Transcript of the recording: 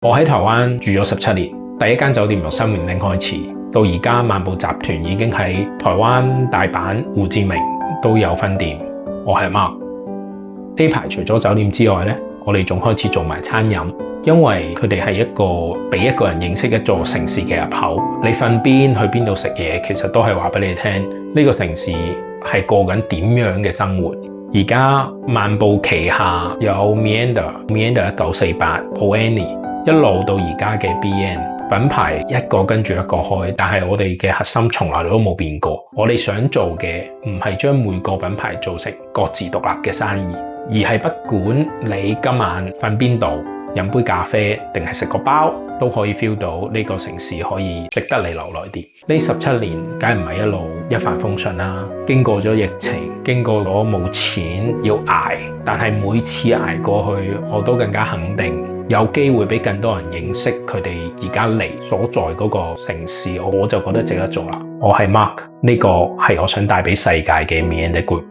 我喺台灣住咗17年，第一間酒店由生命嶺開始，到而家漫步集團已經喺台灣、大阪、胡志明都有分店。我係 Mark。呢排除咗酒店之外呢，我哋仲開始做埋餐飲，因為佢哋係一個俾一個人認識一座城市嘅入口。你瞓邊去邊度食嘢，其實都係話俾你聽，呢個城市係過緊點樣嘅生活。而家漫步旗下有 Meander、1948、Aoni， 一路到而家嘅 BN 品牌，一個跟住一個開，但係我哋嘅核心從來都冇變過。我哋想做嘅唔係將每個品牌做成各自獨立嘅生意，而係不管你今晚瞓邊度，飲杯咖啡定係食個包，都可以 feel 到呢個城市可以值得你留耐啲。呢17年梗係唔係一路一帆風順啦，經過咗疫情，經過咗冇錢要捱，但係每次捱過去，我都更加肯定有機會俾更多人認識佢哋而家嚟所在嗰個城市，我就覺得值得做啦。我係 Mark，呢個係我想帶俾世界嘅 Meander Group。